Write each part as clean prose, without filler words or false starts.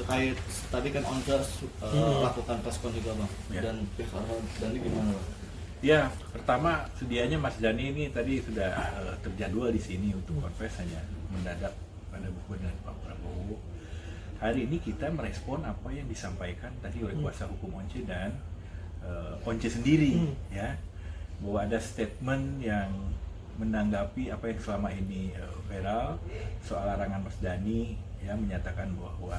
terkait tadi kan Once lakukan preskon juga bang, dan pihak Ahmad Dhani gimana bang? Ya, pertama sedianya Mas Dhani ini tadi sudah terjadwal di sini untuk konfes, hanya mendadak pada buku dan Pak Prabowo. Hari ini kita merespon apa yang disampaikan tadi oleh kuasa hukum Once dan Once sendiri, ya, bahwa ada statement yang menanggapi apa yang selama ini viral soal larangan Mas Dhani, ya, menyatakan bahwa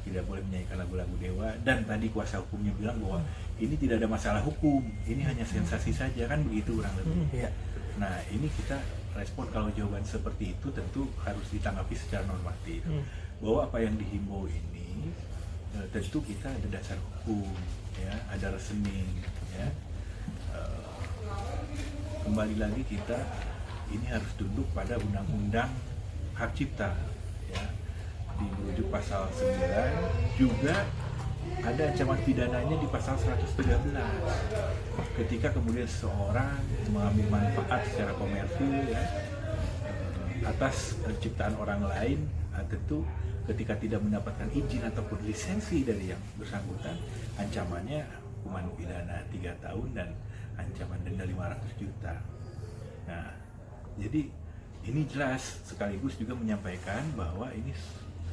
tidak boleh menyanyikan lagu-lagu Dewa, dan tadi kuasa hukumnya bilang bahwa ini tidak ada masalah hukum, ini hanya sensasi saja, kan begitu kurang lebih. Nah, ini kita respon kalau jawaban seperti itu tentu harus ditanggapi secara normatif, bahwa apa yang dihimbau ini tentu kita ada dasar hukum, ya, ada reasoning, ya. Kembali lagi kita ini harus tunduk pada undang-undang hak cipta, ya, dirujuk pasal 9, juga ada ancaman pidananya di pasal 113 ketika kemudian seseorang mengambil manfaat secara komersil, ya, atas ciptaan orang lain. Tentu ketika tidak mendapatkan izin ataupun lisensi dari yang bersangkutan, ancamannya hukuman pidana 3 tahun dan ancaman denda 500 juta. Nah, jadi ini jelas sekaligus juga menyampaikan bahwa ini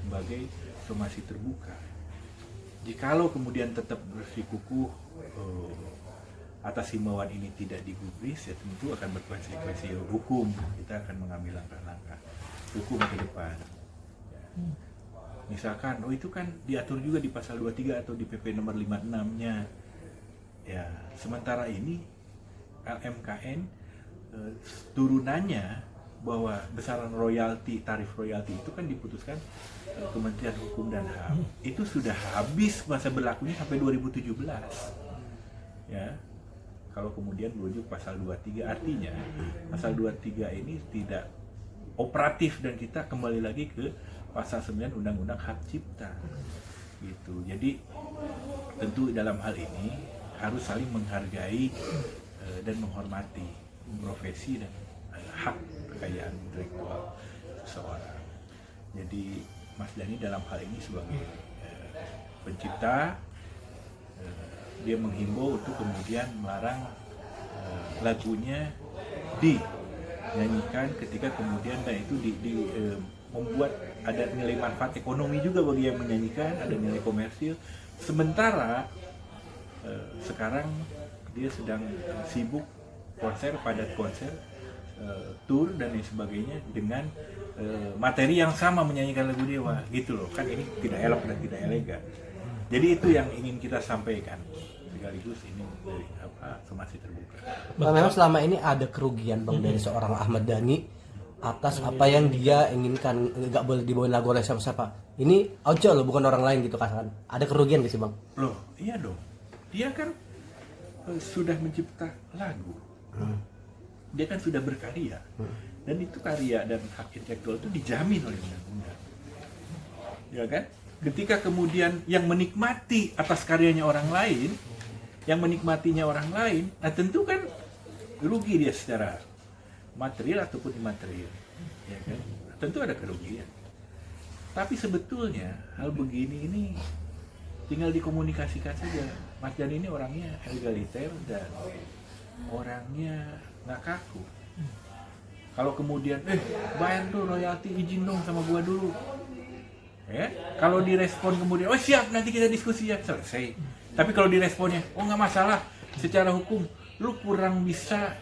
sebagai somasi terbuka. Jikalau kemudian tetap bersikukuh atas himbauan ini tidak digubris, ya tentu akan berkonsekuensi hukum. Kita akan mengambil langkah-langkah hukum ke depan. Ya. Misalkan, itu kan diatur juga di pasal 23 atau di PP nomor 56-nya. Ya, sementara ini LMKN turunannya bahwa besaran royalti, tarif royalti itu kan diputuskan Kementerian Hukum dan HAM. Itu sudah habis masa berlakunya sampai 2017. Ya. Kalau kemudian merujuk pasal 23, artinya pasal 23 ini tidak operatif dan kita kembali lagi ke pasal 9 Undang-Undang Hak Cipta. Gitu. Jadi tentu dalam hal ini harus saling menghargai dan menghormati profesi dan hak kekayaan intelektual seseorang. Jadi Mas Dhani dalam hal ini sebagai pencipta, dia menghimbau untuk kemudian melarang lagunya dinyanyikan ketika kemudian dan itu membuat ada nilai manfaat ekonomi juga bagi yang menyanyikan, ada nilai komersil. Sementara sekarang dia sedang sibuk konser, padat konser, tour dan lain sebagainya dengan materi yang sama menyanyikan lagu Dewa, gitu loh. Kan ini tidak elok dan tidak elegan. Jadi itu yang ingin kita sampaikan, sekaligus ini dari somasi terbuka. Bang, memang selama ini ada kerugian bang dari seorang Ahmad Dhani atas apa yang dia inginkan, nggak boleh dibawain lagu oleh siapa-siapa. Ini Once loh, bukan orang lain gitu kan? Ada kerugian gak sih bang? Loh, iya dong. Dia kan sudah mencipta lagu, dia kan sudah berkarya, dan itu karya dan hak intelektual itu dijamin oleh undang-undang, ya kan? Ketika kemudian yang menikmati atas karyanya orang lain, yang menikmatinya orang lain, nah tentu kan rugi dia secara material ataupun imaterial, ya kan? Tentu ada kerugian. Tapi sebetulnya hal begini ini tinggal dikomunikasikan saja. Mas Dhani ini orangnya egaliter dan orangnya nggak kaku. Kalau kemudian, bayar tuh royalti, izin dong sama gua dulu. Ya, kalau direspon kemudian, oh siap, nanti kita diskusi ya, selesai. Tapi kalau diresponnya, oh nggak masalah, secara hukum, lu kurang bisa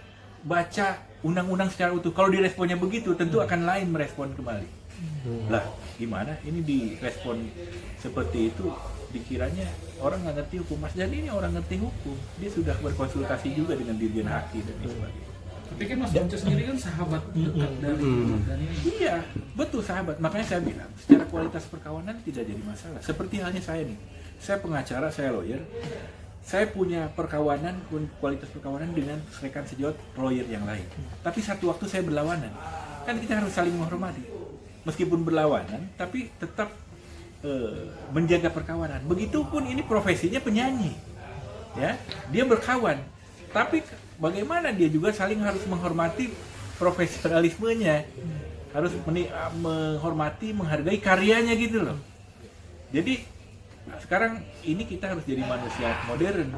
baca undang-undang secara utuh. Kalau diresponnya begitu, tentu akan lain merespon kembali. Lah, gimana? Ini direspon seperti itu, dikiranya orang nggak ngerti hukum. Mas Dhani ini orang ngerti hukum, dia sudah berkonsultasi juga dengan Dirjen Haki dan sebagainya. Tapi kan Mas Once sendiri kan sahabat dekat dari Mas Dhani. Iya, betul sahabat. Makanya saya bilang, secara kualitas perkawanan tidak jadi masalah. Seperti halnya saya nih, saya pengacara, saya lawyer, saya punya perkawanan, kualitas perkawanan dengan rekan sejawat lawyer yang lain. Tapi satu waktu saya berlawanan, kan kita harus saling menghormati. Meskipun berlawanan, tapi tetap menjaga perkawanan. Begitupun ini profesinya penyanyi, ya, dia berkawan, tapi bagaimana dia juga saling harus menghormati profesionalismenya, harus menghormati, menghargai karyanya gitu loh. Jadi sekarang ini kita harus jadi manusia modern,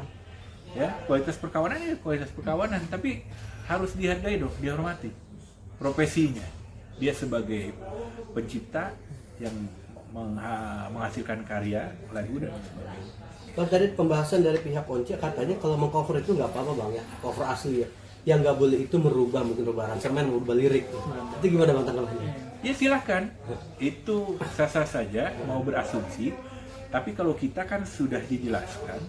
ya. Kualitas perkawanan ya kualitas perkawanan, tapi harus dihargai dong, dihormati profesinya. Dia sebagai pencipta yang menghasilkan karya lagu dan sebagainya. Bang, tadi pembahasan dari pihak Once katanya kalau mengcover itu nggak apa-apa bang ya, cover asli ya. Yang nggak boleh itu merubah, mungkin merubah aransemen, merubah lirik. Itu gimana bang tanggapannya? Ya silahkan, itu sah-sah saja mau berasumsi. Tapi kalau kita kan sudah dijelaskan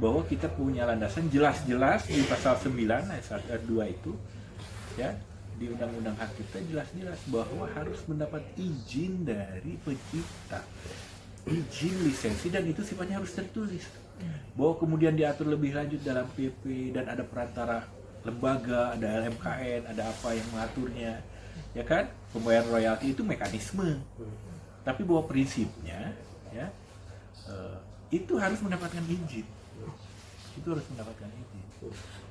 bahwa kita punya landasan jelas-jelas di pasal 9 ayat 1 2 itu, ya, di Undang-Undang Hak Cipta jelas-jelas bahwa harus mendapat izin dari pencipta, izin lisensi, dan itu sifatnya harus tertulis. Bahwa kemudian diatur lebih lanjut dalam PP dan ada perantara lembaga, ada LMKN, ada apa yang mengaturnya, ya kan? Pembayaran royalti itu mekanisme. Tapi bahwa prinsipnya, ya, itu harus mendapatkan izin. Itu harus mendapatkan izin.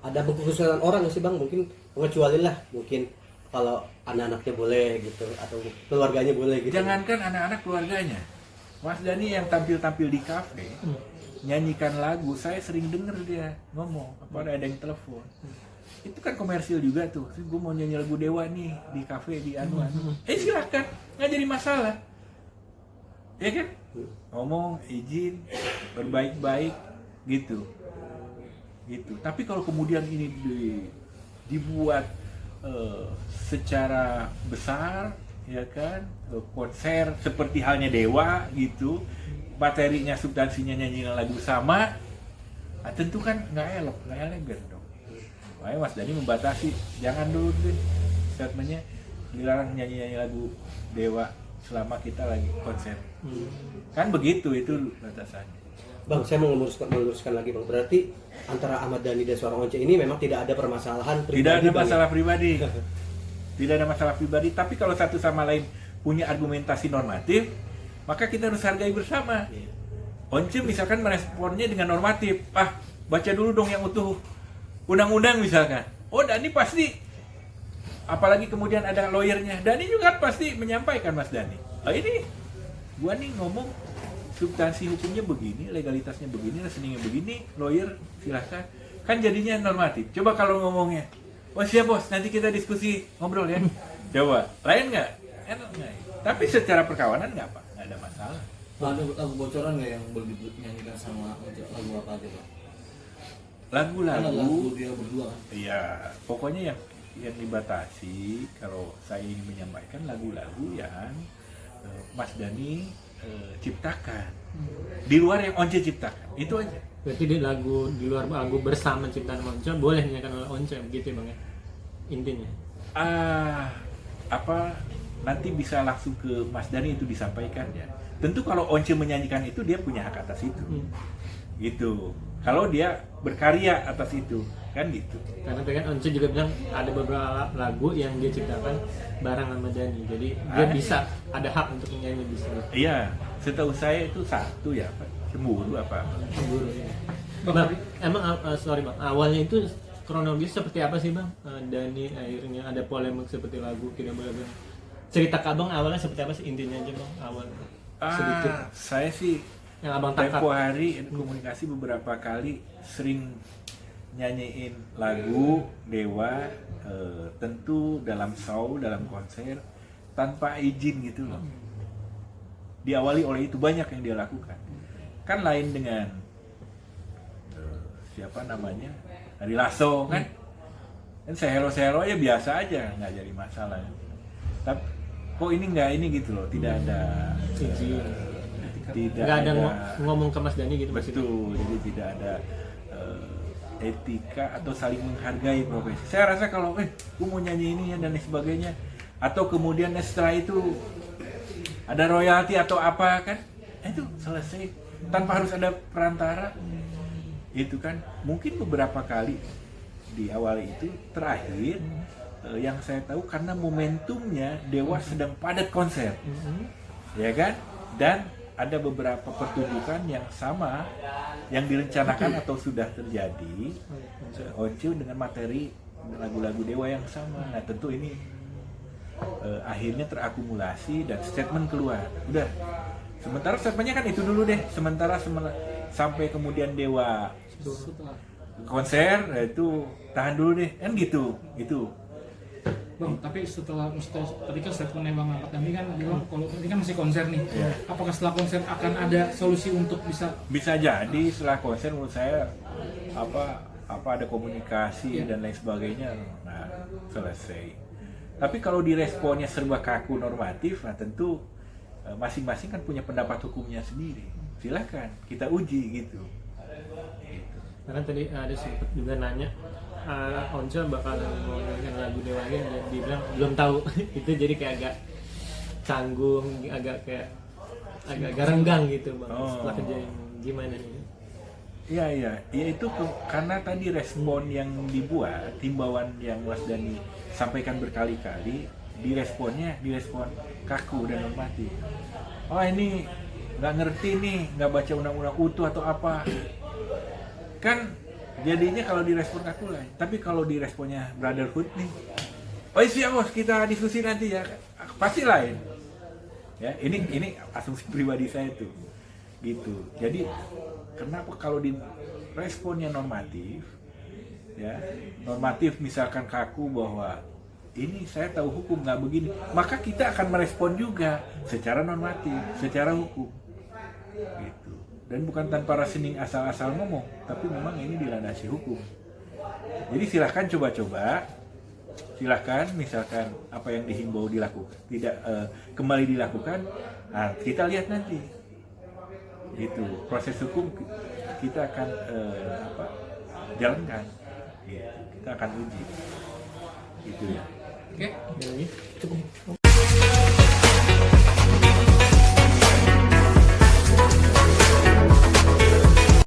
Ada pengkhususan orang nggak sih bang? Mungkin pengecualian lah, mungkin kalau anak-anaknya boleh gitu, atau keluarganya boleh gitu. Jangankan anak-anak, keluarganya. Mas Dhani yang tampil-tampil di kafe, nyanyikan lagu, saya sering denger dia ngomong, apa ada yang telepon. Itu kan komersil juga tuh. Gue mau nyanyi lagu Dewa nih di kafe di Anuan. Silakan, nggak jadi masalah. Ya kan? Ngomong, izin, berbaik-baik, gitu. Tapi kalau kemudian ini dibuat secara besar, ya kan, konser seperti halnya Dewa, gitu, materinya, substansinya nyanyiin lagu sama, tentu kan nggak elegan dong. Makanya Mas Dhani membatasi, jangan dulu deh statementnya dilarang nyanyi lagu Dewa selama kita lagi konser. Kan begitu, itu batasannya. Bang, saya mau meluruskan lagi bang. Berarti antara Ahmad Dhani dan seorang Once ini memang tidak ada permasalahan pribadi. Tidak ada Bang, masalah ya? pribadi. Tidak ada masalah pribadi. Tapi kalau satu sama lain punya argumentasi normatif, maka kita harus hargai bersama. Once misalkan meresponnya dengan normatif. Baca dulu dong yang utuh undang-undang misalkan. Oh, Dhani pasti, apalagi kemudian ada lawyernya, Dhani juga pasti menyampaikan, Mas Dhani, ini gua nih ngomong substansi hukumnya begini, legalitasnya begini, reasoningnya begini, lawyer silahkan. Kan jadinya normatif. Coba kalau ngomongnya, oh siap bos, nanti kita diskusi, ngobrol ya. Coba, lain nggak? Enak nggak? Tapi secara perkawanan nggak ada masalah. Ada lagu bocoran nggak yang boleh dinyanyikan sama lagu apa aja Pak? Lagu-lagu dia berdua kan? Iya, pokoknya yang dibatasi kalau saya ingin menyampaikan lagu-lagu yang Mas Dhani ciptakan di luar yang Once ciptakan, itu aja. Berarti di luar lagu bersama ciptaan Once boleh dinyanyikan oleh Once, begitu ya bang ya, intinya. Nanti bisa langsung ke Mas Dhani itu disampaikan ya. Tentu kalau Once menyanyikan itu dia punya hak atas itu, gitu. Kalau dia berkarya atas itu, kan gitu. Karena kan Once juga bilang ada beberapa lagu yang dia ciptakan bareng sama Dhani, jadi dia bisa ada hak untuk menyanyi di sini. Iya, setahu saya itu satu ya, Pak. Cemburu apa? Cemburu ya. Bang, emang sorry bang, awalnya itu kronologis seperti apa sih bang? Dhani akhirnya ada polemik seperti lagu tidak boleh bilang. Cerita Abang awalnya seperti apa sih, intinya aja bang awalnya? Sedikit. Saya sih Yang abang tangkap. tempo hari komunikasi beberapa kali, sering nyanyiin lagu Dewa, tentu dalam show, dalam konser tanpa izin gitu loh. Diawali oleh itu, banyak yang dia lakukan. Kan lain dengan siapa namanya, Ari Lasso kan? Kan sehelo-sehelo aja biasa aja, nggak jadi masalah. Tapi kok ini nggak ini gitu loh, tidak ada Izin. Tidak Nggak ada ngomong ke Mas Dhani gitu maksudnya. betul, jadi tidak ada etika atau saling menghargai profesi. Saya rasa kalau gue mau nyanyi ini ya dan lain sebagainya, atau kemudian setelah itu ada royalti atau apa kan, itu selesai tanpa harus ada perantara. Itu kan mungkin beberapa kali di awal itu, terakhir yang saya tahu karena momentumnya Dewa sedang padat konser, ya kan, dan ada beberapa pertunjukan yang sama yang direncanakan atau sudah terjadi, Once dengan materi lagu-lagu Dewa yang sama. Nah tentu ini akhirnya terakumulasi dan statement keluar, udah Sementara statementnya kan itu dulu deh. Sampai kemudian Dewa Setelah konser, nah itu tahan dulu deh, kan gitu. Itu. Bang, tapi maksudnya tadi kan statementnya Bang Ahmad Dhani kan bilang kalau ini kan masih konser nih. Iya. Apakah setelah konser akan ada solusi untuk Bisa jadi setelah konser menurut saya apa ada komunikasi Iya. dan lain sebagainya, nah selesai. Tapi kalau diresponnya serba kaku normatif, nah tentu masing-masing kan punya pendapat hukumnya sendiri. Silahkan kita uji gitu. Karena tadi ada sempat juga nanya Once bakalan mau nyanyiin lagu Dewa lagi, dan dia bilang belum tahu. Itu jadi kayak agak canggung, agak renggang gitu bang. Oh. Setelah kejadian gimana nih? Iya, itu karena tadi respon yang dibuat, himbauan yang Mas Dhani sampaikan berkali-kali, direspon kaku dan normatif. Oh ini nggak ngerti nih, nggak baca undang-undang utuh atau apa. Kan jadinya kalau direspon kaku lain. Tapi kalau diresponnya brotherhood nih, oh siap bos, kita diskusi nanti ya, pasti lain. Ya, ini asumsi pribadi saya tuh, gitu. Jadi kenapa kalau di responnya normatif, ya normatif misalkan kaku bahwa ini saya tahu hukum nggak begini, maka kita akan merespon juga secara normatif, secara hukum, gitu. Dan bukan tanpa reasoning asal-asal ngomong, tapi memang ini dilandasi hukum. Jadi silahkan coba-coba, silahkan misalkan apa yang dihimbau dilakukan, tidak kembali dilakukan, nah, kita lihat nanti. Itu proses hukum kita akan jalankan, gitu. Kita akan uji, gitu ya. Oke. Ada lagi?